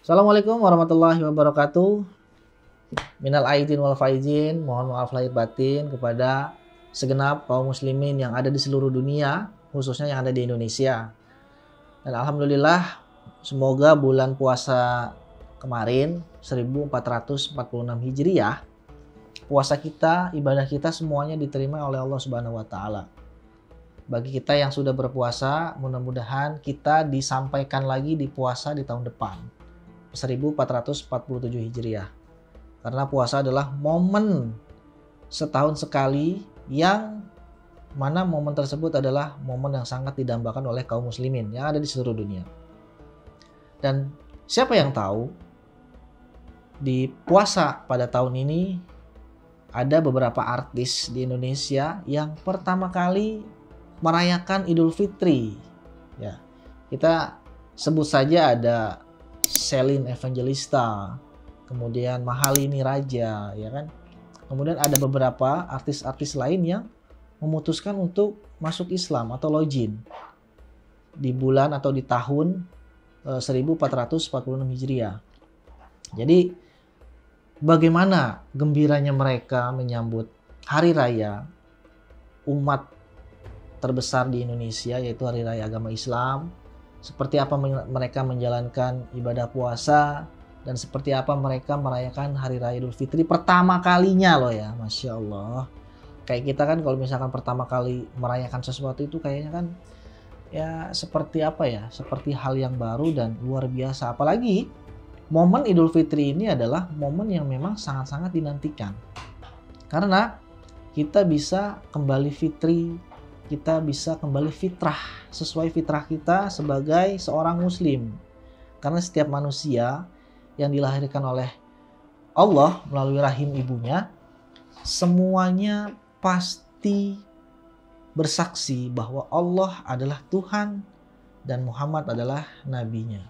Assalamualaikum warahmatullahi wabarakatuh. Minal aidin wal faizin, mohon maaf lahir batin kepada segenap kaum muslimin yang ada di seluruh dunia, khususnya yang ada di Indonesia. Dan alhamdulillah, semoga bulan puasa kemarin 1446 Hijriah, puasa kita, ibadah kita semuanya diterima oleh Allah Subhanahu wa taala. Bagi kita yang sudah berpuasa, mudah-mudahan kita disampaikan lagi di puasa di tahun depan 1447 Hijriah. Karena puasa adalah momen setahun sekali yang mana momen tersebut adalah momen yang sangat didambakan oleh kaum muslimin yang ada di seluruh dunia. Dan siapa yang tahu di puasa pada tahun ini ada beberapa artis di Indonesia yang pertama kali merayakan Idul Fitri. Ya, kita sebut saja ada Shelin Evangelista, kemudian Mahalini Raja, ya kan. Kemudian ada beberapa artis-artis lain yang memutuskan untuk masuk Islam atau login di bulan atau di tahun 1446 Hijriah. Jadi bagaimana gembiranya mereka menyambut hari raya umat terbesar di Indonesia, yaitu hari raya agama Islam. Seperti apa mereka menjalankan ibadah puasa, dan seperti apa mereka merayakan hari raya Idul Fitri pertama kalinya loh ya, Masya Allah. Kayak kita kan kalau misalkan pertama kali merayakan sesuatu itu kayaknya kan ya seperti apa ya, seperti hal yang baru dan luar biasa. Apalagi momen Idul Fitri ini adalah momen yang memang sangat-sangat dinantikan. Karena kita bisa kembali fitri, kita bisa kembali fitrah, sesuai fitrah kita sebagai seorang muslim. Karena setiap manusia yang dilahirkan oleh Allah melalui rahim ibunya, semuanya pasti bersaksi bahwa Allah adalah Tuhan dan Muhammad adalah nabinya.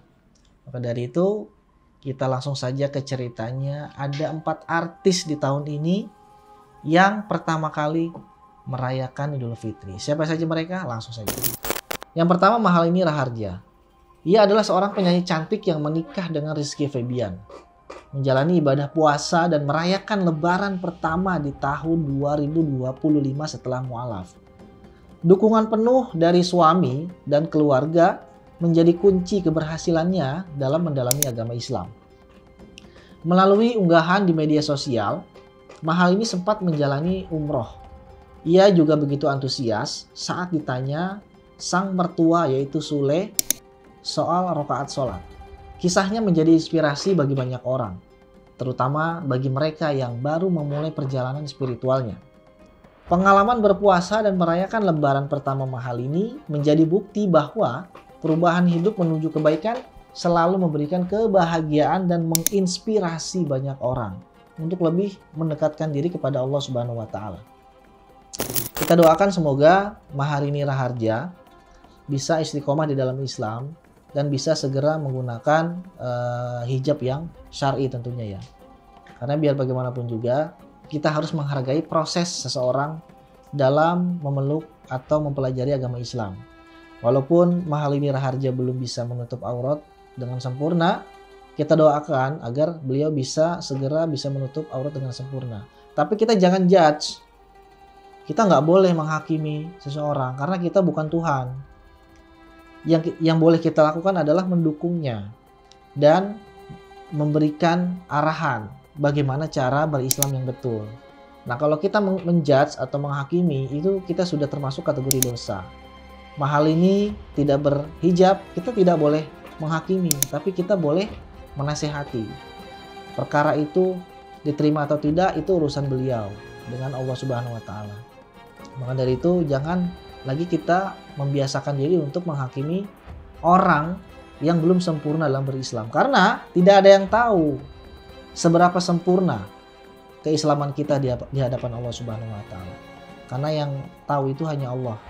Maka dari itu kita langsung saja ke ceritanya. Ada 4 artis di tahun ini yang pertama kali merayakan Idul Fitri. Siapa saja mereka? Langsung saja. Yang pertama, Mahalini Raharja. Ia adalah seorang penyanyi cantik yang menikah dengan Rizky Febian, menjalani ibadah puasa dan merayakan lebaran pertama di tahun 2025 setelah mualaf. Dukungan penuh dari suami dan keluarga menjadi kunci keberhasilannya dalam mendalami agama Islam. Melalui unggahan di media sosial, Mahalini sempat menjalani umroh. Ia juga begitu antusias saat ditanya sang mertua yaitu Sule soal rakaat sholat. Kisahnya menjadi inspirasi bagi banyak orang, terutama bagi mereka yang baru memulai perjalanan spiritualnya. Pengalaman berpuasa dan merayakan lebaran pertama Mahalini menjadi bukti bahwa perubahan hidup menuju kebaikan selalu memberikan kebahagiaan dan menginspirasi banyak orang untuk lebih mendekatkan diri kepada Allah Subhanahu wa taala. Kita doakan semoga Mahalini Raharja bisa istiqomah di dalam Islam dan bisa segera menggunakan hijab yang syar'i tentunya ya. Karena biar bagaimanapun juga kita harus menghargai proses seseorang dalam memeluk atau mempelajari agama Islam. Walaupun Mahalini Raharja belum bisa menutup aurat dengan sempurna, kita doakan agar beliau bisa segera bisa menutup aurat dengan sempurna. Tapi kita jangan judge. Kita nggak boleh menghakimi seseorang karena kita bukan Tuhan. Yang boleh kita lakukan adalah mendukungnya dan memberikan arahan bagaimana cara berislam yang betul. Nah, kalau kita menjudge atau menghakimi, itu kita sudah termasuk kategori dosa. Mahalini tidak berhijab, kita tidak boleh menghakimi, tapi kita boleh menasehati. Perkara itu diterima atau tidak, itu urusan beliau dengan Allah Subhanahu wa taala. Maka dari itu jangan lagi kita membiasakan diri untuk menghakimi orang yang belum sempurna dalam berislam. Karena tidak ada yang tahu seberapa sempurna keislaman kita di hadapan Allah Subhanahu wa taala. Karena yang tahu itu hanya Allah,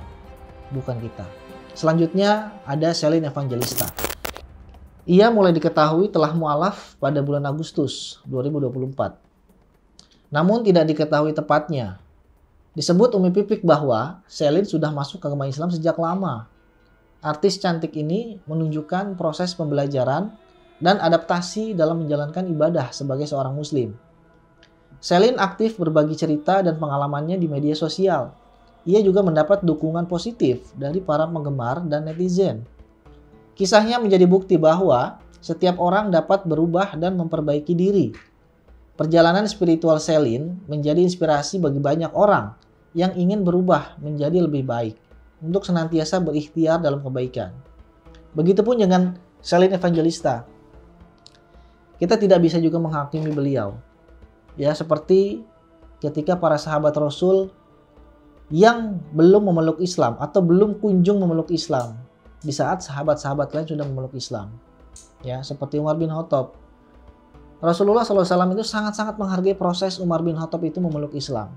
bukan kita. Selanjutnya ada Shelin Evangelista. Ia mulai diketahui telah mualaf pada bulan Agustus 2024. Namun tidak diketahui tepatnya. Disebut Umi Pipik bahwa Shelin sudah masuk ke agama Islam sejak lama. Artis cantik ini menunjukkan proses pembelajaran dan adaptasi dalam menjalankan ibadah sebagai seorang muslim. Celine aktif berbagi cerita dan pengalamannya di media sosial. Ia juga mendapat dukungan positif dari para penggemar dan netizen. Kisahnya menjadi bukti bahwa setiap orang dapat berubah dan memperbaiki diri. Perjalanan spiritual Celine menjadi inspirasi bagi banyak orang yang ingin berubah menjadi lebih baik untuk senantiasa berikhtiar dalam kebaikan. Begitupun dengan Celine Evangelista. Kita tidak bisa juga menghakimi beliau. Ya, seperti ketika para sahabat Rasul yang belum memeluk Islam atau belum kunjung memeluk Islam di saat sahabat-sahabat lain sudah memeluk Islam. Ya, seperti Umar bin Khattab. Rasulullah SAW itu sangat-sangat menghargai proses Umar bin Khattab itu memeluk Islam.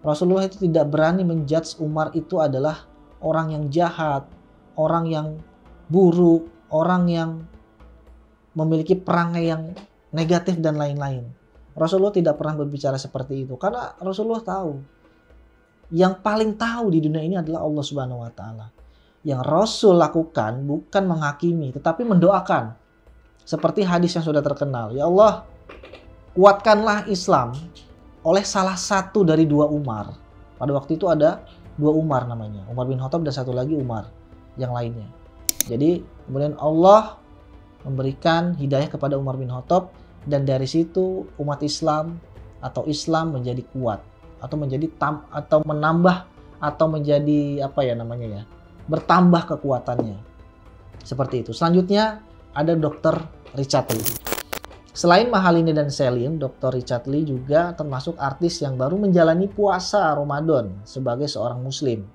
Rasulullah itu tidak berani menjudge Umar itu adalah orang yang jahat, orang yang buruk, orang yang memiliki perangai yang negatif dan lain-lain. Rasulullah tidak pernah berbicara seperti itu karena Rasulullah tahu yang paling tahu di dunia ini adalah Allah Subhanahu wa taala. Yang Rasul lakukan bukan menghakimi tetapi mendoakan. Seperti hadis yang sudah terkenal, ya Allah, kuatkanlah Islam oleh salah satu dari dua Umar. Pada waktu itu ada dua Umar namanya, Umar bin Khattab dan satu lagi Umar yang lainnya. Jadi kemudian Allah memberikan hidayah kepada Umar bin Khattab dan dari situ umat Islam atau Islam menjadi kuat atau menjadi atau menambah atau menjadi bertambah kekuatannya. Seperti itu. Selanjutnya ada Dr. Richard Lee. Selain Mahalini dan Celine, Dr. Richard Lee juga termasuk artis yang baru menjalani puasa Ramadan sebagai seorang muslim.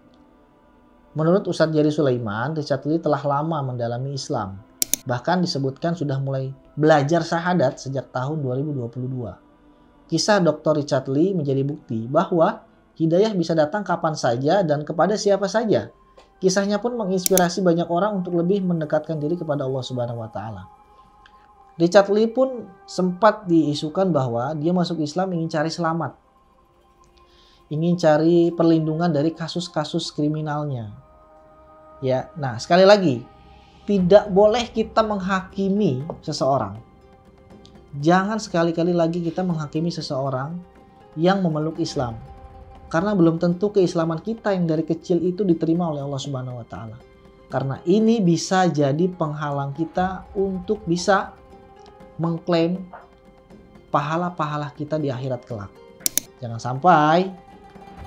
Menurut Ustadz Jerry Sulaiman, Richard Lee telah lama mendalami Islam. Bahkan disebutkan sudah mulai belajar syahadat sejak tahun 2022. Kisah Dr. Richard Lee menjadi bukti bahwa hidayah bisa datang kapan saja dan kepada siapa saja. Kisahnya pun menginspirasi banyak orang untuk lebih mendekatkan diri kepada Allah Subhanahu wa taala. Richard Lee pun sempat diisukan bahwa dia masuk Islam ingin cari selamat. Ingin cari perlindungan dari kasus-kasus kriminalnya. Ya, nah sekali lagi, tidak boleh kita menghakimi seseorang. Jangan sekali-kali lagi kita menghakimi seseorang yang memeluk Islam. Karena belum tentu keislaman kita yang dari kecil itu diterima oleh Allah Subhanahu wa taala. Karena ini bisa jadi penghalang kita untuk bisa mengklaim pahala-pahala kita di akhirat kelak. Jangan sampai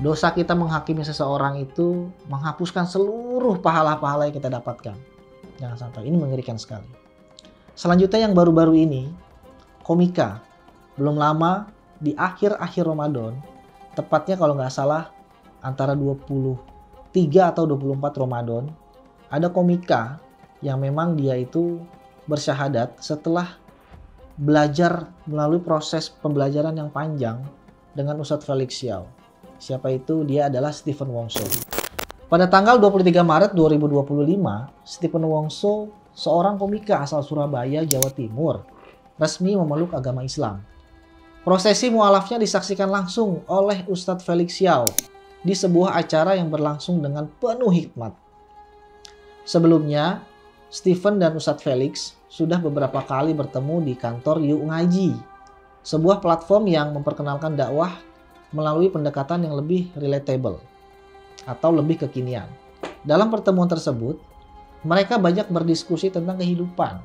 dosa kita menghakimi seseorang itu menghapuskan seluruh pahala-pahala yang kita dapatkan. Jangan sampai, ini mengerikan sekali. Selanjutnya yang baru-baru ini, komika. Belum lama di akhir-akhir Ramadan, tepatnya kalau nggak salah antara 23 atau 24 Ramadan, ada komika yang memang dia itu bersyahadat setelah belajar melalui proses pembelajaran yang panjang dengan Ustadz Felix Xiao. Siapa itu? Dia adalah Stephen Wongso. Pada tanggal 23 Maret 2025, Stephen Wongso, seorang komika asal Surabaya, Jawa Timur, resmi memeluk agama Islam. Prosesi mualafnya disaksikan langsung oleh Ustadz Felix Xiao di sebuah acara yang berlangsung dengan penuh hikmat. Sebelumnya, Stephen dan Ustadz Felix sudah beberapa kali bertemu di kantor Yuk Ngaji, sebuah platform yang memperkenalkan dakwah melalui pendekatan yang lebih relatable atau lebih kekinian. Dalam pertemuan tersebut, mereka banyak berdiskusi tentang kehidupan,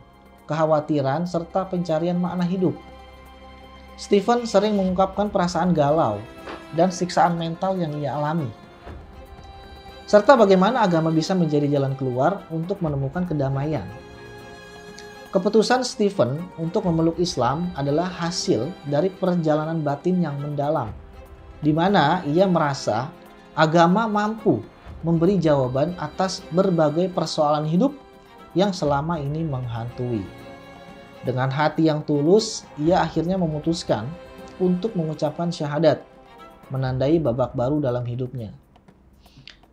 kekhawatiran, serta pencarian makna hidup. Stephen sering mengungkapkan perasaan galau dan siksaan mental yang ia alami, serta bagaimana agama bisa menjadi jalan keluar untuk menemukan kedamaian. Keputusan Stephen untuk memeluk Islam adalah hasil dari perjalanan batin yang mendalam, di mana ia merasa agama mampu memberi jawaban atas berbagai persoalan hidup yang selama ini menghantui. Dengan hati yang tulus, ia akhirnya memutuskan untuk mengucapkan syahadat, menandai babak baru dalam hidupnya.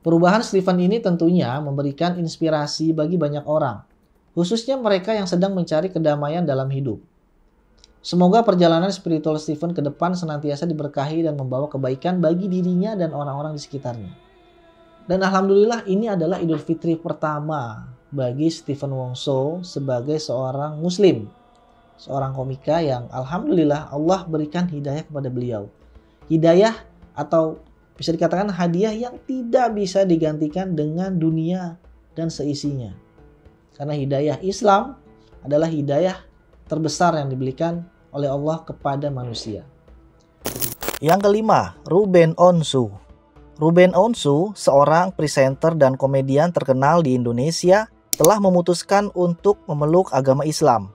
Perubahan Stephen ini tentunya memberikan inspirasi bagi banyak orang, khususnya mereka yang sedang mencari kedamaian dalam hidup. Semoga perjalanan spiritual Stephen ke depan senantiasa diberkahi dan membawa kebaikan bagi dirinya dan orang-orang di sekitarnya. Dan alhamdulillah ini adalah Idul Fitri pertama bagi Stephen Wongso sebagai seorang muslim, seorang komika yang alhamdulillah Allah berikan hidayah kepada beliau. Hidayah atau bisa dikatakan hadiah yang tidak bisa digantikan dengan dunia dan seisinya. Karena hidayah Islam adalah hidayah terbesar yang diberikan oleh Allah kepada manusia. Yang kelima, Ruben Onsu. Ruben Onsu, seorang presenter dan komedian terkenal di Indonesia, telah memutuskan untuk memeluk agama Islam.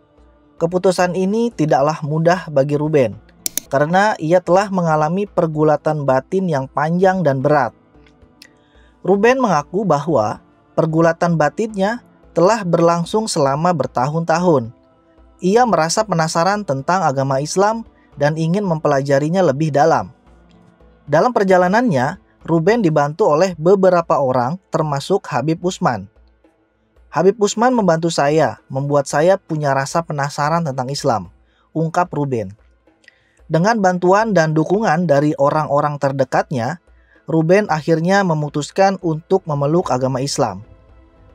Keputusan ini tidaklah mudah bagi Ruben, karena ia telah mengalami pergulatan batin yang panjang dan berat. Ruben mengaku bahwa pergulatan batinnya telah berlangsung selama bertahun-tahun. Ia merasa penasaran tentang agama Islam dan ingin mempelajarinya lebih dalam. Dalam perjalanannya, Ruben dibantu oleh beberapa orang termasuk Habib Usman. Habib Usman membantu saya, membuat saya punya rasa penasaran tentang Islam, ungkap Ruben. Dengan bantuan dan dukungan dari orang-orang terdekatnya, Ruben akhirnya memutuskan untuk memeluk agama Islam.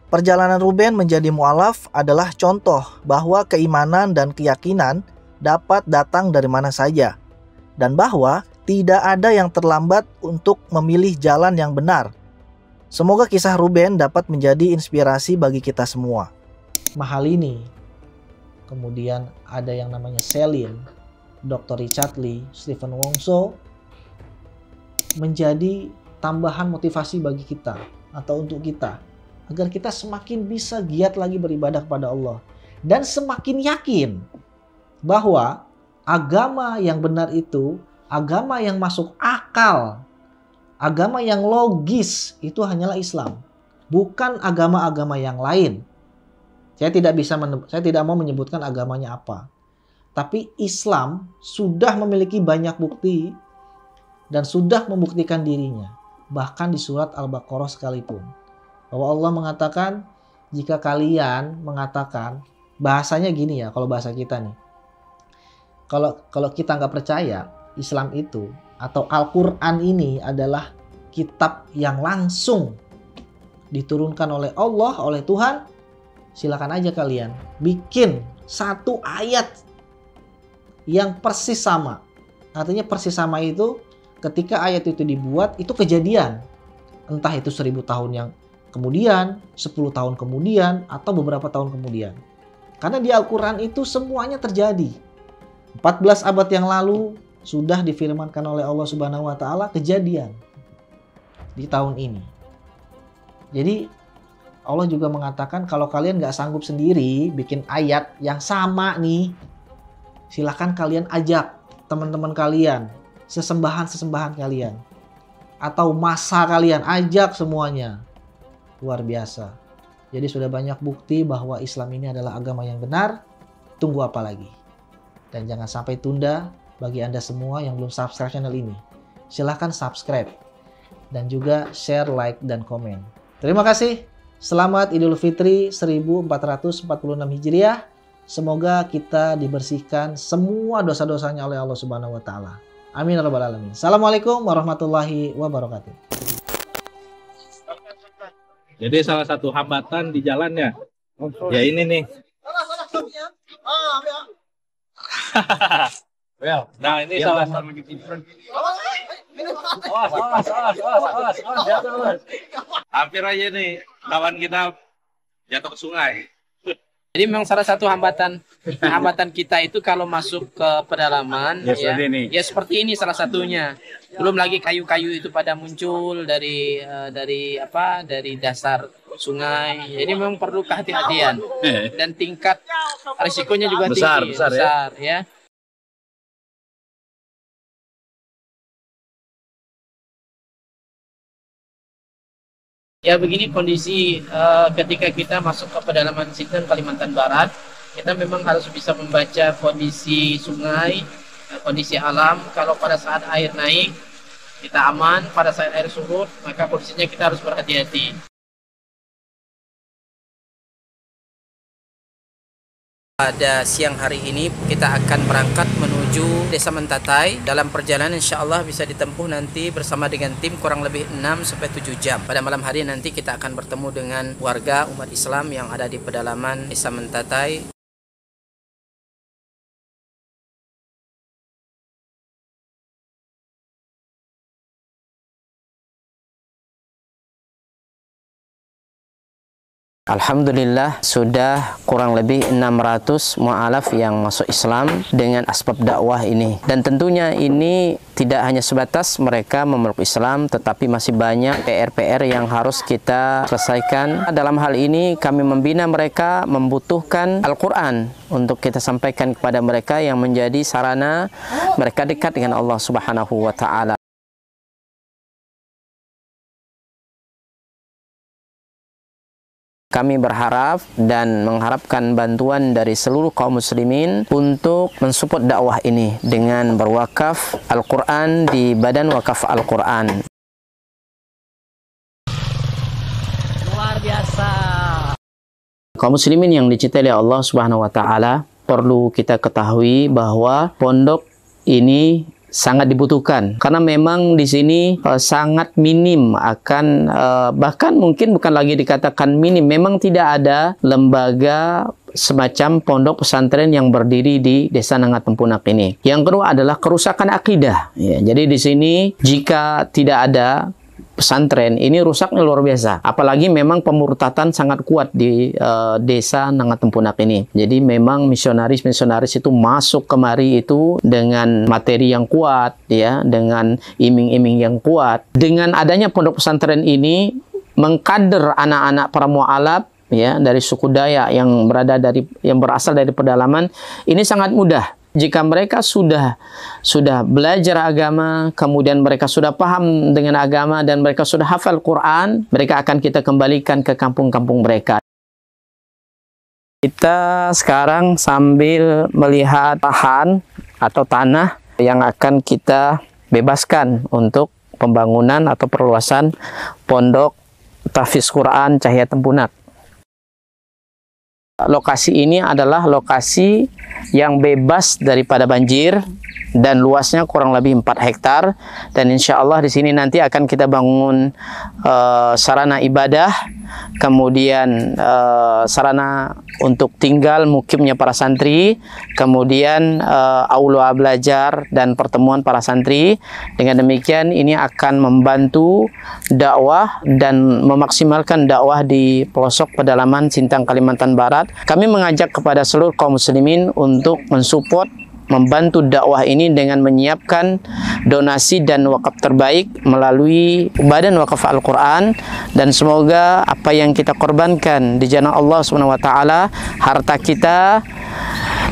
Perjalanan Ruben menjadi mu'alaf adalah contoh bahwa keimanan dan keyakinan dapat datang dari mana saja, dan bahwa tidak ada yang terlambat untuk memilih jalan yang benar. Semoga kisah Ruben dapat menjadi inspirasi bagi kita semua. Mahalini, kemudian ada yang namanya Selin, Dr. Richard Lee, Stephen Wongso, menjadi tambahan motivasi bagi kita atau untuk kita, agar kita semakin bisa giat lagi beribadah kepada Allah dan semakin yakin bahwa agama yang benar itu, agama yang masuk akal, agama yang logis itu hanyalah Islam, bukan agama-agama yang lain. Saya tidak mau menyebutkan agamanya apa. Tapi Islam sudah memiliki banyak bukti dan sudah membuktikan dirinya. Bahkan di surat Al-Baqarah sekalipun. Bahwa Allah mengatakan, jika kalian mengatakan, bahasanya gini ya, kalau bahasa kita nih. Kalau kita nggak percaya Islam itu atau Al-Quran ini adalah kitab yang langsung diturunkan oleh Allah, oleh Tuhan, silakan aja kalian bikin satu ayat yang persis sama. Artinya persis sama itu ketika ayat itu dibuat, itu kejadian. Entah itu 1000 tahun yang kemudian, 10 tahun kemudian, atau beberapa tahun kemudian. Karena di Al-Quran itu semuanya terjadi. 14 abad yang lalu sudah difirmankan oleh Allah Subhanahu wa Ta'ala kejadian di tahun ini. Jadi Allah juga mengatakan kalau kalian nggak sanggup sendiri bikin ayat yang sama nih, silakan kalian ajak teman-teman kalian, sesembahan-sesembahan kalian, atau masa kalian, ajak semuanya. Luar biasa. Jadi sudah banyak bukti bahwa Islam ini adalah agama yang benar. Tunggu apa lagi? Dan jangan sampai tunda bagi Anda semua yang belum subscribe channel ini. Silahkan subscribe. Dan juga share, like, dan komen. Terima kasih. Selamat Idul Fitri 1446 Hijriah. Semoga kita dibersihkan semua dosa-dosanya oleh Allah Subhanahu wa Ta'ala. Amin ya rabbal alamin. Assalamualaikum warahmatullahi wabarakatuh. Jadi salah satu hambatan di jalannya, ya ini nih. Nah ini salah satu. Hampir aja nih kawan kita jatuh ke sungai. Jadi memang salah satu hambatan kita itu kalau masuk ke pedalaman ya seperti ini salah satunya. Belum lagi kayu-kayu itu pada muncul dari dasar sungai. Jadi memang perlu kehati-hatian dan tingkat risikonya juga besar ya. Ya begini kondisi ketika kita masuk ke pedalaman Sinten, Kalimantan Barat, kita memang harus bisa membaca kondisi sungai, kondisi alam. Kalau pada saat air naik, kita aman. Pada saat air surut, maka kondisinya kita harus berhati-hati. Pada siang hari ini kita akan berangkat menuju Desa Mentatai. Dalam perjalanan insya Allah bisa ditempuh nanti bersama dengan tim kurang lebih 6-7 jam. Pada malam hari nanti kita akan bertemu dengan warga umat Islam yang ada di pedalaman Desa Mentatai. Alhamdulillah sudah kurang lebih 600 mu'alaf yang masuk Islam dengan asbab dakwah ini. Dan tentunya ini tidak hanya sebatas mereka memeluk Islam, tetapi masih banyak PR-PR yang harus kita selesaikan. Dalam hal ini kami membina mereka membutuhkan Al-Quran untuk kita sampaikan kepada mereka yang menjadi sarana mereka dekat dengan Allah Subhanahu wa Ta'ala. Kami berharap dan mengharapkan bantuan dari seluruh kaum muslimin untuk mensupport dakwah ini dengan berwakaf Al-Quran di Badan Wakaf Al-Quran. Luar biasa. Kaum muslimin yang dicintai oleh Allah Subhanahu wa Ta'ala, perlu kita ketahui bahwa pondok ini sangat dibutuhkan karena memang di sini sangat minim akan bahkan mungkin bukan lagi dikatakan minim, memang tidak ada lembaga semacam pondok pesantren yang berdiri di Desa Nangat Tempunak ini. Yang kedua adalah kerusakan akidah. Ya, jadi di sini jika tidak ada pesantren ini rusaknya luar biasa. Apalagi memang pemurtatan sangat kuat di Desa Nangat Tempunak ini. Jadi memang misionaris-misionaris itu masuk kemari itu dengan materi yang kuat, ya, dengan iming-iming yang kuat. Dengan adanya pondok pesantren ini mengkader anak-anak para mu'alaf, ya, dari suku Dayak yang berasal dari pedalaman ini sangat mudah. Jika mereka sudah belajar agama, kemudian mereka sudah paham dengan agama dan mereka sudah hafal Quran, mereka akan kita kembalikan ke kampung-kampung mereka. Kita sekarang sambil melihat lahan atau tanah yang akan kita bebaskan untuk pembangunan atau perluasan pondok tahfiz Quran Cahaya Tempunak. Lokasi ini adalah lokasi yang bebas daripada banjir dan luasnya kurang lebih 4 hektar, dan insya Allah di sini nanti akan kita bangun sarana ibadah, kemudian sarana untuk tinggal mukimnya para santri, kemudian aula belajar dan pertemuan para santri. Dengan demikian ini akan membantu dakwah dan memaksimalkan dakwah di pelosok pedalaman Sintang, Kalimantan Barat. Kami mengajak kepada seluruh kaum muslimin untuk mensupport, membantu dakwah ini dengan menyiapkan donasi dan wakaf terbaik melalui Badan Wakaf Al-Quran, dan semoga apa yang kita korbankan di jalan Allah SWT, harta kita,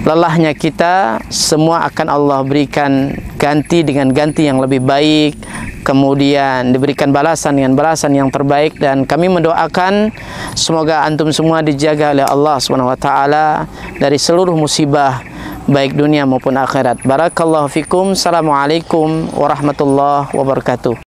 lelahnya kita, semua akan Allah berikan ganti dengan ganti yang lebih baik, kemudian diberikan balasan dengan balasan yang terbaik. Dan kami mendoakan semoga antum semua dijaga oleh Allah SWT dari seluruh musibah baik dunia maupun akhirat. Barakallahu fikum. Assalamualaikum warahmatullahi wabarakatuh.